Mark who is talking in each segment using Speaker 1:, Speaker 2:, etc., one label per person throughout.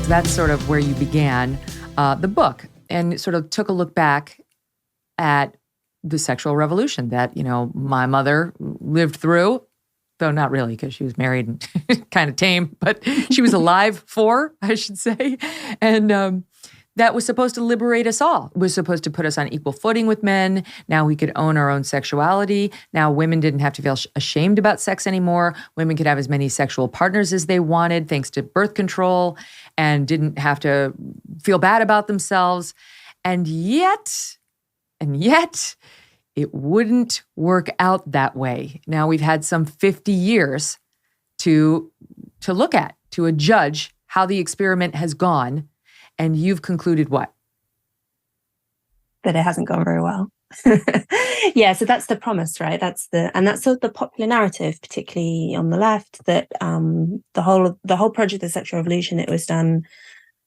Speaker 1: that's sort of where you began the book, and sort of took a look back at the sexual revolution that, my mother lived through, though not really, because she was married and kind of tame, but she was alive for, I should say. And that was supposed to liberate us all. It was supposed to put us on equal footing with men. Now we could own our own sexuality. Now women didn't have to feel ashamed about sex anymore. Women could have as many sexual partners as they wanted, thanks to birth control, and didn't have to feel bad about themselves. And yet, it wouldn't work out that way. Now we've had some 50 years to look at, to adjudge how the experiment has gone. And you've concluded what?
Speaker 2: That it hasn't gone very well. Yeah, so that's the promise, right? That's sort of the popular narrative, particularly on the left, that the whole project, the sexual revolution, it was done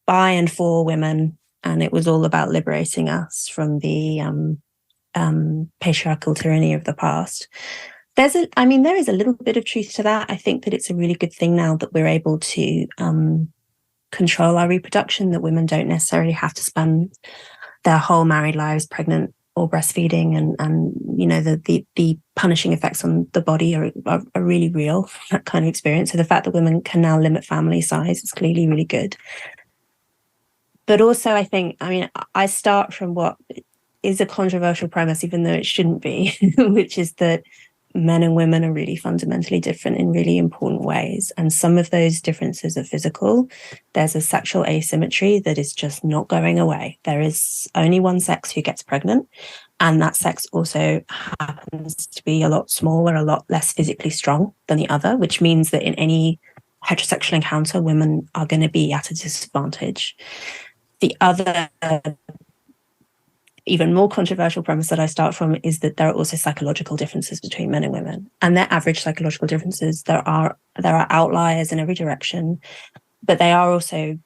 Speaker 2: by and for women, and it was all about liberating us from the patriarchal tyranny of the past. There is a little bit of truth to that. I think that it's a really good thing now that we're able to control our reproduction, that women don't necessarily have to spend their whole married lives pregnant or breastfeeding, and the punishing effects on the body are really real, that kind of experience. So the fact that women can now limit family size is clearly really good. But also I start from what is a controversial premise, even though it shouldn't be, which is that men and women are really fundamentally different in really important ways. And some of those differences are physical. There's a sexual asymmetry that is just not going away. There is only one sex who gets pregnant. And that sex also happens to be a lot smaller, a lot less physically strong than the other, which means that in any heterosexual encounter, women are going to be at a disadvantage. The other even more controversial premise that I start from is that there are also psychological differences between men and women, and they're average psychological differences. There are outliers in every direction, but they are also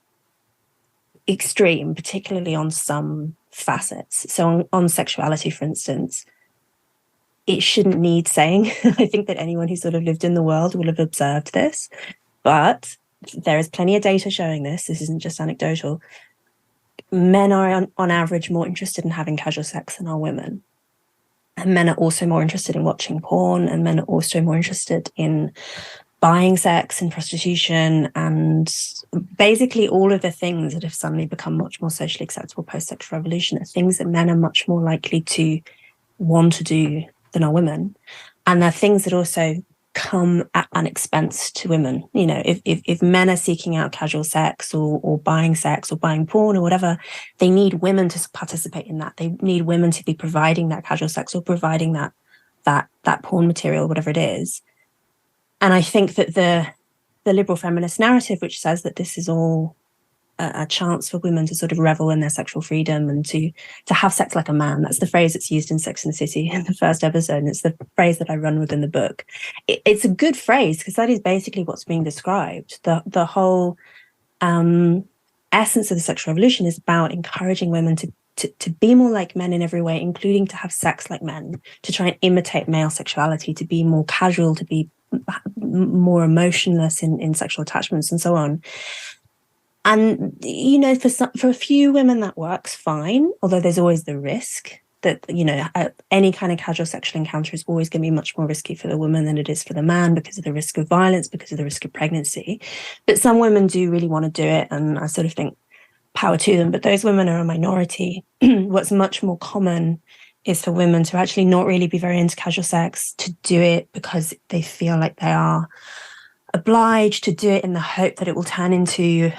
Speaker 2: extreme, particularly on some facets. So on sexuality, for instance, it shouldn't need saying. I think that anyone who sort of lived in the world will have observed this, but there is plenty of data showing this. This isn't just anecdotal. Men are on average more interested in having casual sex than are women. And men are also more interested in watching porn, and men are also more interested in buying sex and prostitution, and basically all of the things that have suddenly become much more socially acceptable post-sexual revolution are things that men are much more likely to want to do than are women. And they're things that also come at an expense to women. If men are seeking out casual sex or buying porn or whatever, they need women to participate in that. They need women to be providing that casual sex or providing that porn material, whatever it is. And I think that the liberal feminist narrative, which says that this is all a chance for women to sort of revel in their sexual freedom and to have sex like a man. That's the phrase that's used in Sex and the City in the first episode, and it's the phrase that I run with in the book. It's a good phrase because that is basically what's being described. The whole essence of the sexual revolution is about encouraging women to be more like men in every way, including to have sex like men, to try and imitate male sexuality, to be more casual, to be more emotionless in sexual attachments and so on. And, for a few women that works fine, although there's always the risk that, any kind of casual sexual encounter is always going to be much more risky for the woman than it is for the man because of the risk of violence, because of the risk of pregnancy. But some women do really want to do it, and I sort of think power to them. But those women are a minority. What's much more common is for women to actually not really be very into casual sex, to do it because they feel like they are obliged to do it in the hope that it will turn into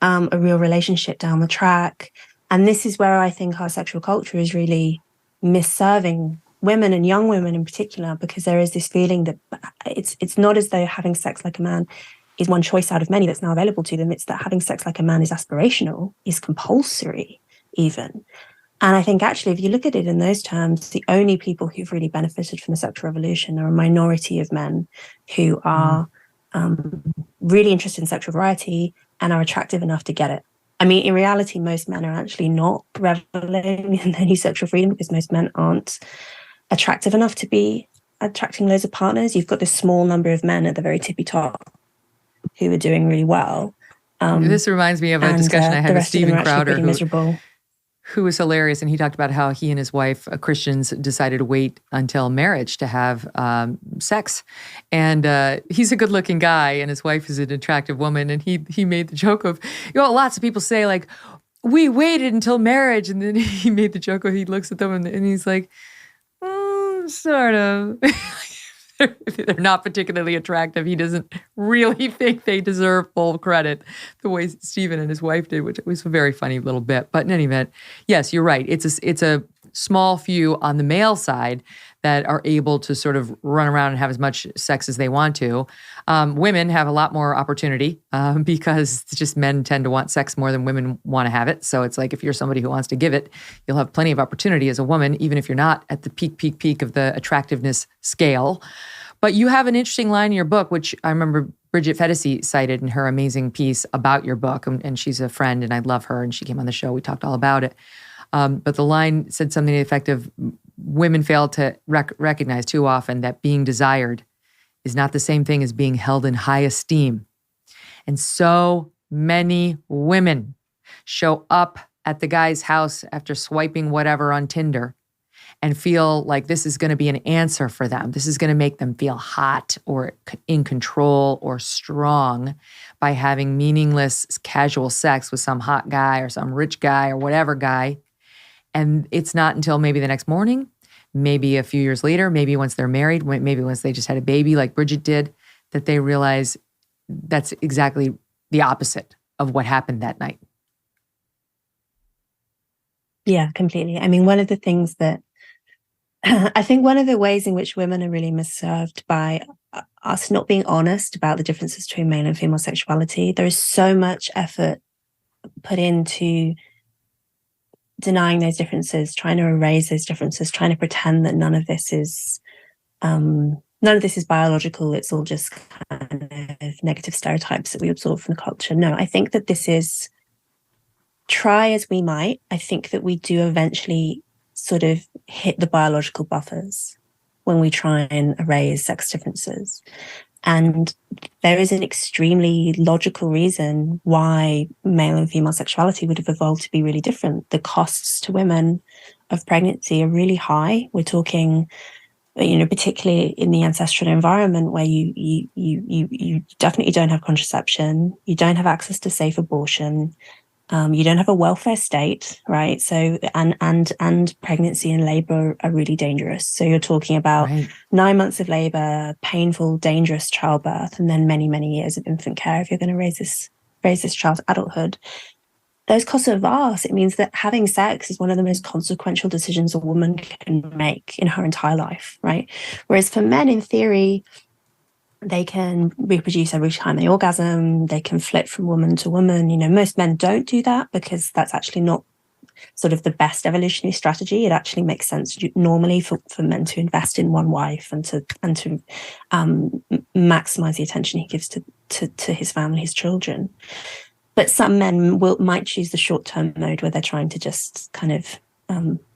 Speaker 2: a real relationship down the track. And this is where I think our sexual culture is really misserving women, and young women in particular, because there is this feeling that it's not as though having sex like a man is one choice out of many that's now available to them. It's that having sex like a man is aspirational, is compulsory even. And I think actually, if you look at it in those terms, the only people who've really benefited from the sexual revolution are a minority of men who are really interested in sexual variety and are attractive enough to get it. I mean, in reality, most men are actually not reveling in any sexual freedom because most men aren't attractive enough to be attracting loads of partners. You've got this small number of men at the very tippy top who are doing really well.
Speaker 1: This reminds me of a
Speaker 2: and
Speaker 1: discussion I had
Speaker 2: the
Speaker 1: with
Speaker 2: rest of them
Speaker 1: Stephen
Speaker 2: are actually
Speaker 1: Crowder,
Speaker 2: pretty miserable.
Speaker 1: who was hilarious. And he talked about how he and his wife, Christians, decided to wait until marriage to have sex. And he's a good looking guy and his wife is an attractive woman. And he made the joke of, lots of people say like, we waited until marriage. And then he made the joke where he looks at them and he's like, sort of. If they're not particularly attractive, he doesn't really think they deserve full credit the way Stephen and his wife did, which was a very funny little bit. But in any event, yes, you're right. It's a small few on the male side that are able to sort of run around and have as much sex as they want to. Women have a lot more opportunity because it's just men tend to want sex more than women want to have it. So it's like if you're somebody who wants to give it, you'll have plenty of opportunity as a woman, even if you're not at the peak of the attractiveness scale. But you have an interesting line in your book, which I remember Bridget Fedesi cited in her amazing piece about your book. And she's a friend and I love her. And she came on the show. We talked all about it. But the line said something to the effect of, women fail to recognize too often that being desired is not the same thing as being held in high esteem. And so many women show up at the guy's house after swiping whatever on Tinder and feel like this is going to be an answer for them. This is going to make them feel hot or in control or strong by having meaningless casual sex with some hot guy or some rich guy or whatever guy. And it's not until maybe the next morning, maybe a few years later, maybe once they're married, maybe once they just had a baby like Bridget did, that they realize that's exactly the opposite of what happened that night.
Speaker 2: Yeah, completely. I mean, one of the things that I think one of the ways in which women are really misserved by us not being honest about the differences between male and female sexuality, there is so much effort put into denying those differences, trying to erase those differences, trying to pretend that none of this is biological. It's all just kind of negative stereotypes that we absorb from the culture. No, I think that this is, try as we might, I think that we do eventually sort of hit the biological buffers when we try and erase sex differences. And there is an extremely logical reason why male and female sexuality would have evolved to be really different. The costs to women of pregnancy are really high. We're talking, particularly in the ancestral environment where you definitely don't have contraception, you don't have access to safe abortion, you don't have a welfare state, right? So, and pregnancy and labor are really dangerous. So you're talking about 9 months of labor, painful, dangerous childbirth, and then many, many years of infant care if you're going to raise this child to adulthood. Those costs are vast. It means that having sex is one of the most consequential decisions a woman can make in her entire life, right? Whereas for men, in theory, they can reproduce every time they orgasm. They can flip from woman to woman. Most men don't do that because that's actually not sort of the best evolutionary strategy. It actually makes sense normally for men to invest in one wife and to maximize the attention he gives to his family, his children. But some men might choose the short-term mode where they're trying to just kind of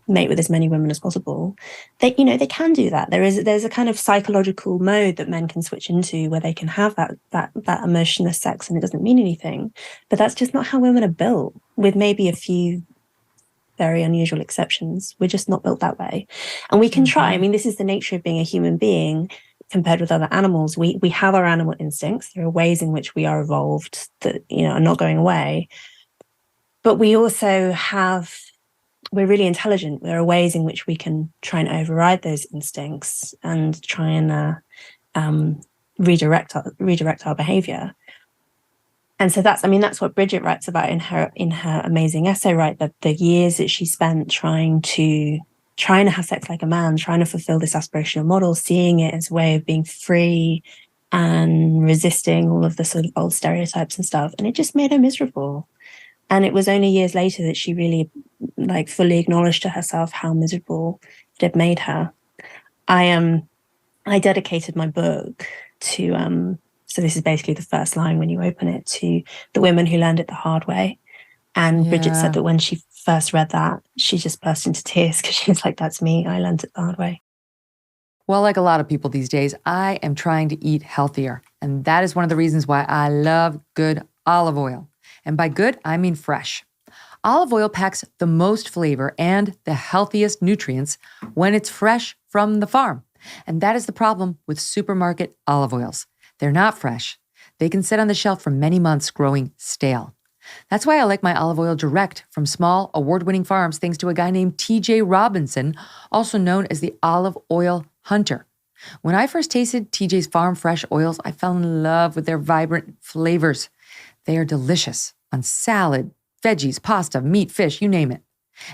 Speaker 2: mate with as many women as possible. They can do that. There's a kind of psychological mode that men can switch into where they can have that emotionless sex and it doesn't mean anything. But that's just not how women are built, with maybe a few very unusual exceptions. We're just not built that way. And we can try. I mean, this is the nature of being a human being compared with other animals. We have our animal instincts. There are ways in which we are evolved that, are not going away. But we also we're really intelligent. There are ways in which we can try and override those instincts and try and redirect our behavior. And so that's what Bridget writes about in her amazing essay, right? That the years that she spent trying to have sex like a man, trying to fulfill this aspirational model, seeing it as a way of being free and resisting all of the sort of old stereotypes and stuff. And it just made her miserable. And it was only years later that she really fully acknowledged to herself how miserable it had made her. I dedicated my book to, so this is basically the first line when you open it, to the women who learned it the hard way. And Bridget said that when she first read that, she just burst into tears because she was like, that's me. I learned it the hard way.
Speaker 1: Well, like a lot of people these days, I am trying to eat healthier. And that is one of the reasons why I love good olive oil. And by good, I mean fresh. Olive oil packs the most flavor and the healthiest nutrients when it's fresh from the farm. And that is the problem with supermarket olive oils. They're not fresh. They can sit on the shelf for many months growing stale. That's why I like my olive oil direct from small, award-winning farms thanks to a guy named TJ Robinson, also known as the olive oil hunter. When I first tasted TJ's farm fresh oils, I fell in love with their vibrant flavors. They are delicious on salad, veggies, pasta, meat, fish, you name it.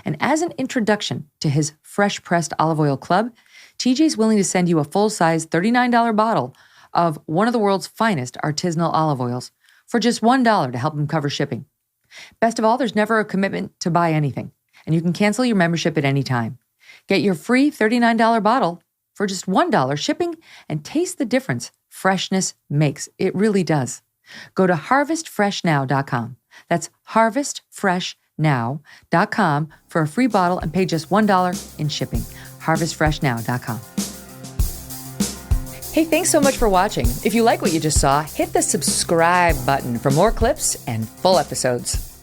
Speaker 1: And as an introduction to his fresh pressed olive oil club, TJ's willing to send you a full-size $39 bottle of one of the world's finest artisanal olive oils for just $1 to help him cover shipping. Best of all, there's never a commitment to buy anything, and you can cancel your membership at any time. Get your free $39 bottle for just $1 shipping and taste the difference freshness makes. It really does. Go to harvestfreshnow.com. That's harvestfreshnow.com for a free bottle and pay just $1 in shipping. harvestfreshnow.com. Hey, thanks so much for watching. If you like what you just saw, hit the subscribe button for more clips and full episodes.